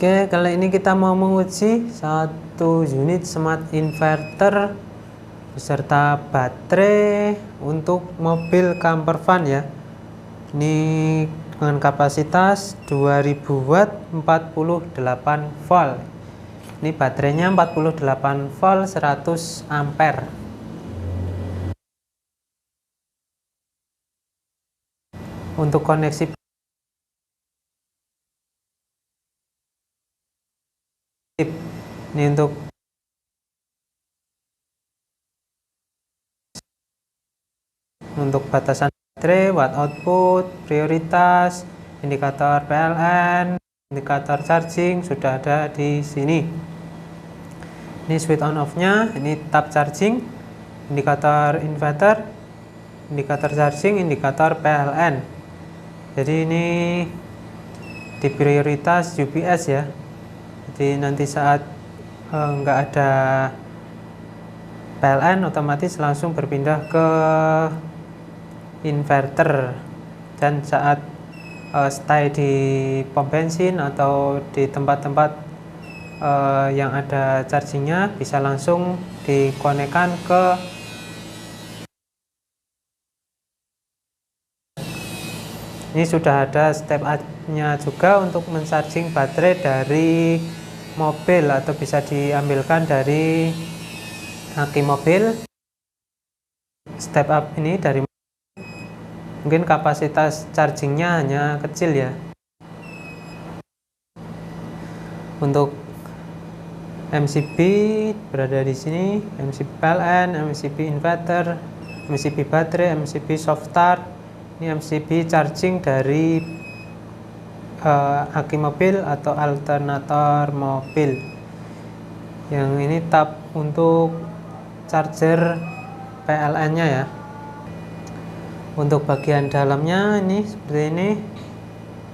Oke, kali ini kita mau menguji satu unit smart inverter beserta baterai untuk mobil camper van ya. Ini dengan kapasitas 2000 watt 48 volt. Ini baterainya 48 volt 100 ampere. Untuk koneksi ini untuk batasan baterai, watt output, prioritas, indikator PLN, indikator charging sudah ada di sini. Ini switch on off-nya, ini tab charging, indikator inverter, indikator charging, indikator PLN. Jadi ini di prioritas UPS ya. Jadi nanti saat nggak ada PLN otomatis langsung berpindah ke inverter, dan saat stay di pom bensin atau di tempat-tempat yang ada chargingnya bisa langsung dikonekkan ke ini. Sudah ada step up-nya juga untuk men-charging baterai dari mobil atau bisa diambilkan dari aki mobil. Step up ini dari mungkin kapasitas chargingnya hanya kecil ya. Untuk MCB berada di sini, MCB PLN, MCB inverter, MCB baterai, MCB soft start. Ini MCB charging dari aki mobil atau alternator mobil. Yang ini tab untuk charger PLN-nya ya. Untuk bagian dalamnya ini seperti ini.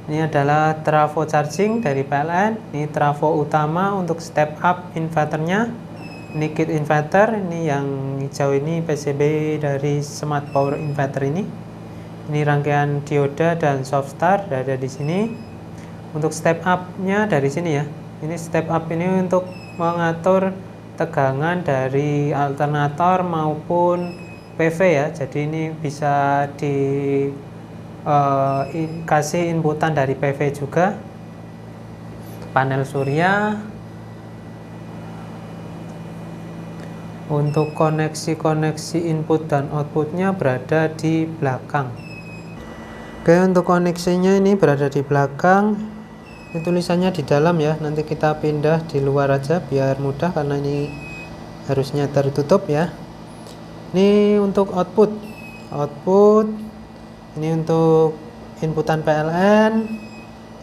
Ini adalah trafo charging dari PLN. Ini trafo utama untuk step up inverternya. Ini kit inverter. Ini yang hijau ini PCB dari Smart Power Inverter ini. Ini rangkaian dioda dan soft start ada di sini. Untuk step up-nya dari sini ya. Ini step up ini untuk mengatur tegangan dari alternator maupun PV ya. Jadi ini bisa kasih inputan dari PV juga. Panel surya. Untuk koneksi input dan outputnya berada di belakang. Oke, untuk koneksinya ini berada di belakang. Ini tulisannya di dalam ya. Nanti kita pindah di luar aja biar mudah karena ini harusnya tertutup ya. Ini untuk output. Ini untuk inputan PLN.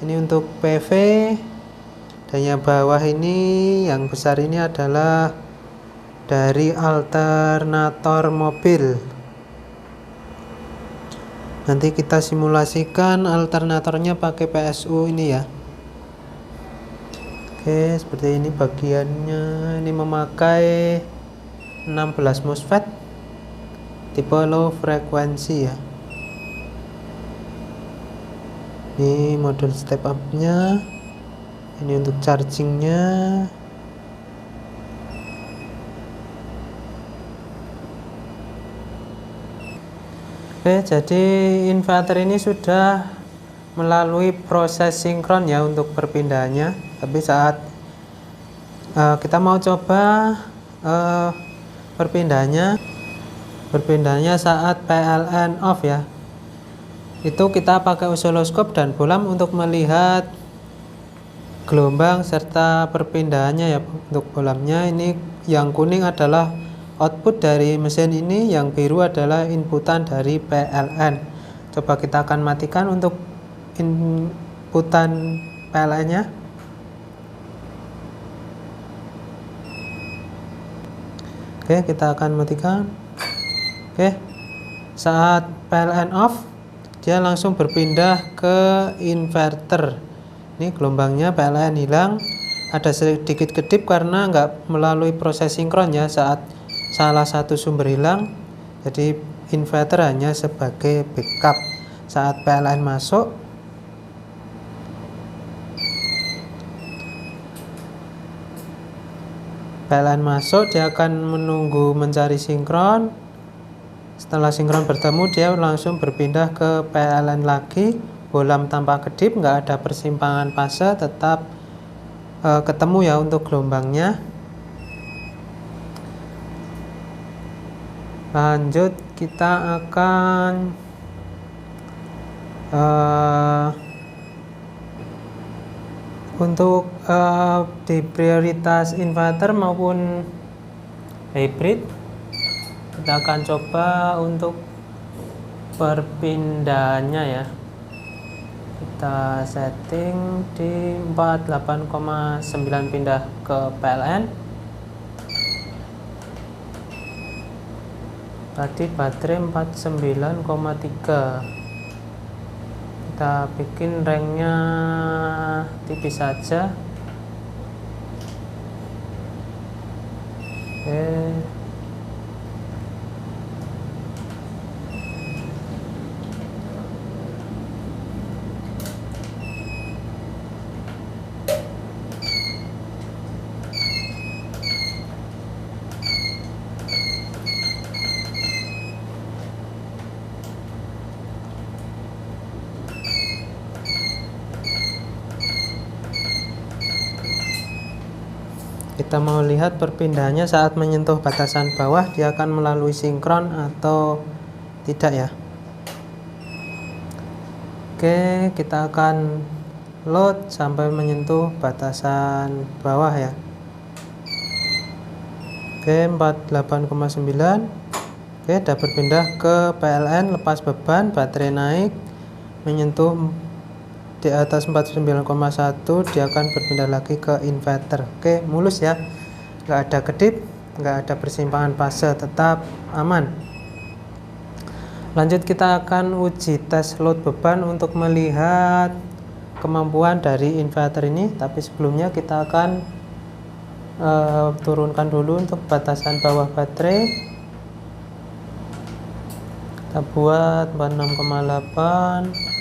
Ini untuk PV. Dan yang bawah ini, yang besar ini adalah dari alternator mobil. Nanti kita simulasikan alternatornya pakai PSU ini ya. Oke, seperti ini bagiannya. Ini memakai 16 MOSFET tipe low frekuensi ya. Ini model step up nya. Ini untuk chargingnya. Oke, jadi inverter ini sudah melalui proses sinkron ya untuk perpindahannya. Tapi saat kita mau coba perpindahannya saat PLN off ya. Itu kita pakai oscilloscope dan bohlam untuk melihat gelombang serta perpindahannya ya. Untuk bohlamnya ini yang kuning adalah output dari mesin ini, yang biru adalah inputan dari PLN. Coba kita akan matikan untuk inputan PLN-nya. Oke, kita akan matikan. Oke, saat PLN off, dia langsung berpindah ke inverter. Ini gelombangnya PLN hilang. Ada sedikit kedip karena nggak melalui proses sinkron ya saat salah satu sumber hilang. Jadi inverter hanya sebagai backup. Saat PLN masuk, PLN masuk, dia akan menunggu mencari sinkron. Setelah sinkron bertemu, dia langsung berpindah ke PLN lagi. Bolam tanpa kedip, nggak ada persimpangan fase, tetap ketemu ya untuk gelombangnya. Lanjut, kita akan untuk di prioritas inverter maupun hybrid, kita akan coba untuk perpindahannya ya. Kita setting di 48,9 pindah ke PLN. Tadi baterai 49,3. Kita bikin ranknya tipis saja. Oke. Kita mau lihat perpindahannya saat menyentuh batasan bawah, dia akan melalui sinkron atau tidak ya. Oke, kita akan load sampai menyentuh batasan bawah ya. Oke, 48,9. Oke, udah berpindah ke PLN, lepas beban, baterai naik, menyentuh di atas 49,1, dia akan berpindah lagi ke inverter. Oke, mulus ya, nggak ada kedip, nggak ada persimpangan fase, tetap aman. Lanjut, kita akan uji tes load beban untuk melihat kemampuan dari inverter ini. Tapi sebelumnya kita akan turunkan dulu untuk batasan bawah baterai. Kita buat 46,8.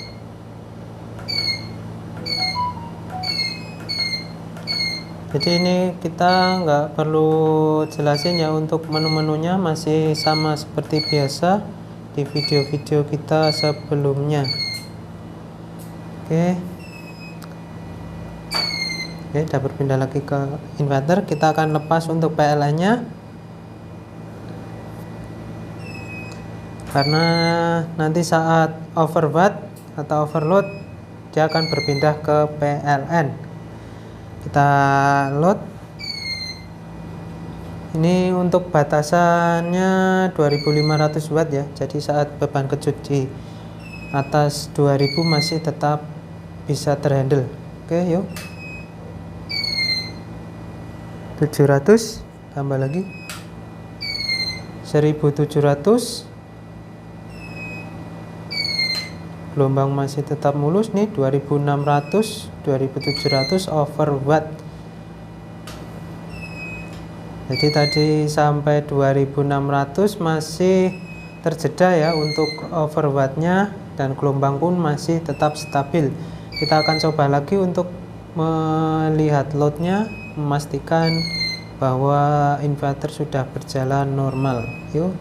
Jadi ini kita nggak perlu jelasin ya, untuk menu-menunya masih sama seperti biasa di video-video kita sebelumnya. Oke, udah berpindah lagi ke inverter. Kita akan lepas untuk PLN nya, karena nanti saat overwatt atau overload dia akan berpindah ke PLN. Kita load. Ini untuk batasannya 2500 watt ya. Jadi saat beban kejut di atas 2000 masih tetap bisa terhandle. Oke, yuk. 700 tambah lagi 1700. Gelombang masih tetap mulus nih, 2600, 2700 overwatt. Jadi tadi sampai 2600 masih terjeda ya untuk overwattnya, dan gelombang pun masih tetap stabil. Kita akan coba lagi untuk melihat loadnya, memastikan bahwa inverter sudah berjalan normal. Yuk,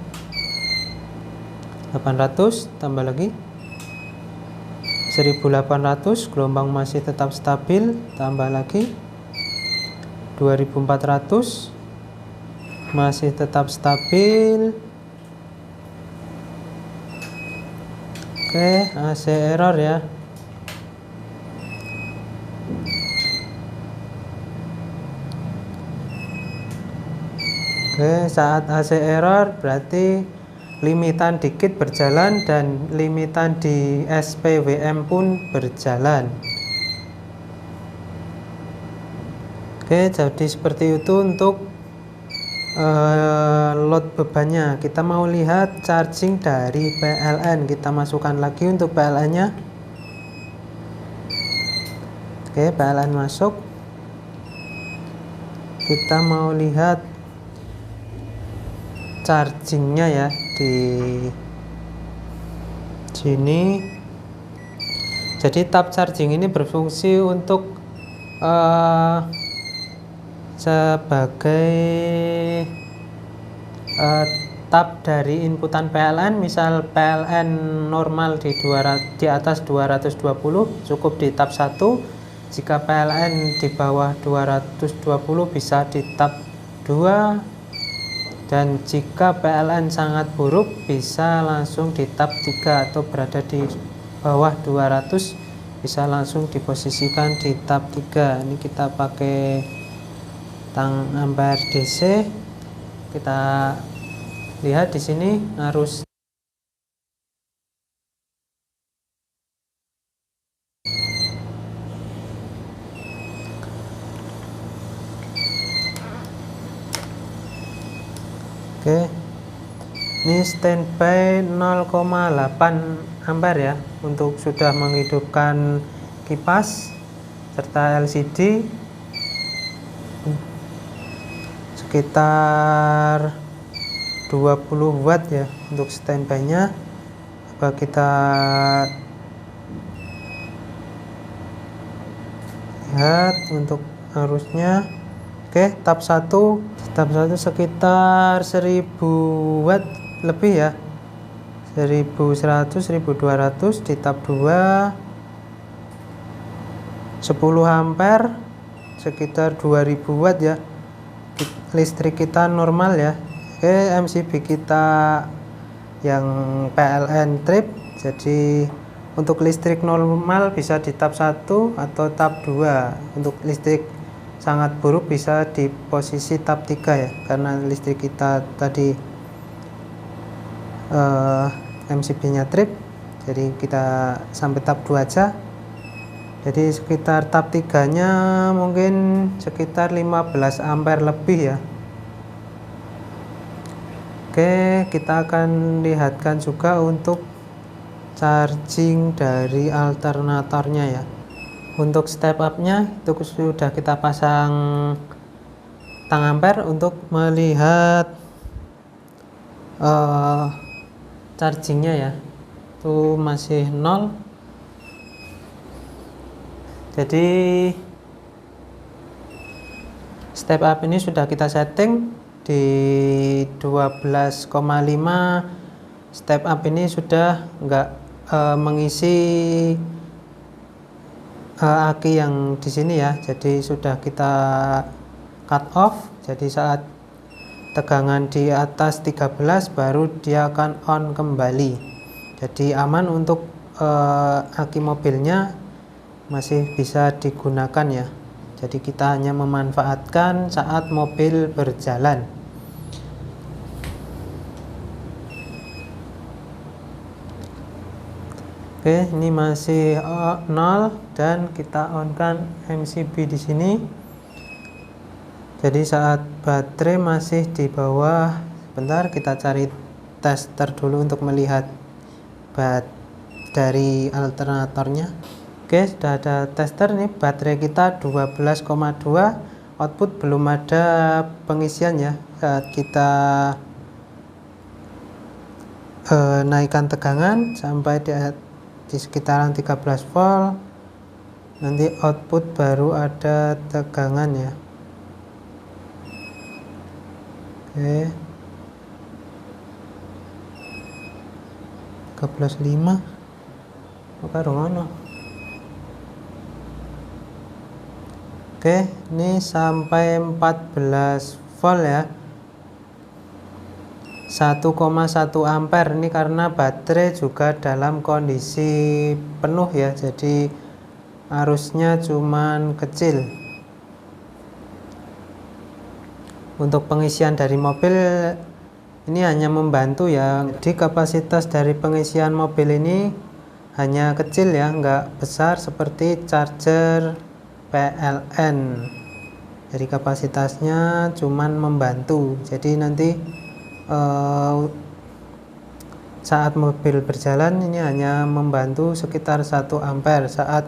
800 tambah lagi 1800, gelombang masih tetap stabil, tambah lagi 2400, masih tetap stabil. Oke, AC error ya. Oke, saat AC error berarti limitan dikit berjalan dan limitan di SPWM pun berjalan. Oke, jadi seperti itu untuk load bebannya. Kita mau lihat charging dari PLN. Kita masukkan lagi untuk PLN nya. Oke, PLN masuk. Kita mau lihat chargingnya ya di sini. Jadi tab charging ini berfungsi untuk sebagai tab dari inputan PLN. Misal PLN normal di atas 220 cukup di tab 1. Jika PLN di bawah 220 bisa di tab 2, dan jika PLN sangat buruk bisa langsung di tab 3 atau berada di bawah 200 bisa langsung diposisikan di tab 3. Ini kita pakai tang ampere DC. Kita lihat di sini arus Oke, ini standby 0,8 ampere ya untuk sudah menghidupkan kipas serta LCD, sekitar 20 watt ya untuk standby nya. Coba kita lihat untuk arusnya. Oke, tab 1 sekitar 1000 watt lebih ya, 1100 1200. Di tab 2 10 ampere sekitar 2000 watt ya, listrik kita normal ya. Oke, MCB kita yang PLN trip, jadi untuk listrik normal bisa di tab 1 atau tab 2. Untuk listrik sangat buruk bisa di posisi tab 3 ya, karena listrik kita tadi MCB nya trip, jadi kita sampai tab 2 aja. Jadi sekitar tab 3 nya mungkin sekitar 15 ampere lebih ya. Oke, kita akan lihatkan juga untuk charging dari alternatornya ya. Untuk step up nya itu sudah kita pasang tang ampere. Untuk melihat chargingnya ya, itu masih 0. Jadi step up ini sudah kita setting di 12,5. Step up ini sudah enggak mengisi aki yang di sini ya, jadi sudah kita cut off. Jadi saat tegangan di atas 13 baru dia akan on kembali, jadi aman untuk aki mobilnya masih bisa digunakan ya. Jadi kita hanya memanfaatkan saat mobil berjalan. Oke, ini masih 0 dan kita on kan MCB di sini. Jadi saat baterai masih di bawah, sebentar kita cari tester dulu untuk melihat dari alternatornya. Oke, sudah ada tester nih, baterai kita 12,2, output belum ada pengisian ya. Saat kita naikkan tegangan sampai di sekitaran 13 volt, nanti output baru ada tegangan ya. Oke, 13,5 karo ngono. Oke, ini sampai 14 volt ya, 1,1 ampere. Ini karena baterai juga dalam kondisi penuh ya, jadi arusnya cuman kecil. Untuk pengisian dari mobil ini hanya membantu ya, jadi kapasitas dari pengisian mobil ini hanya kecil ya, nggak besar seperti charger PLN. Jadi kapasitasnya cuman membantu, jadi nanti saat mobil berjalan ini hanya membantu sekitar 1 ampere. Saat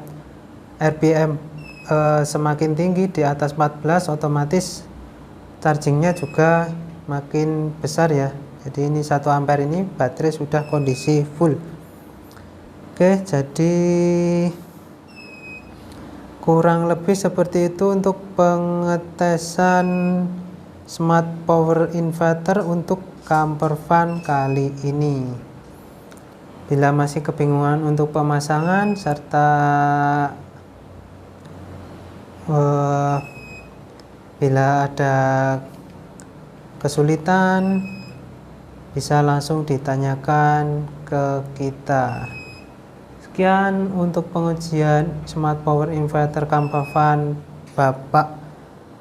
RPM semakin tinggi di atas 14, otomatis chargingnya juga makin besar ya. Jadi ini 1 ampere ini baterai sudah kondisi full. Oke, jadi Kurang lebih seperti itu untuk pengetesan smart power inverter untuk camper van kali ini. Bila masih kebingungan untuk pemasangan serta bila ada kesulitan, bisa langsung ditanyakan ke kita. Sekian untuk pengujian smart power inverter camper van Bapak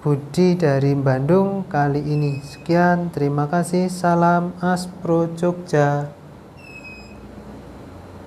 Budi dari Bandung kali ini. Sekian, terima kasih. Salam Aspro Jogja.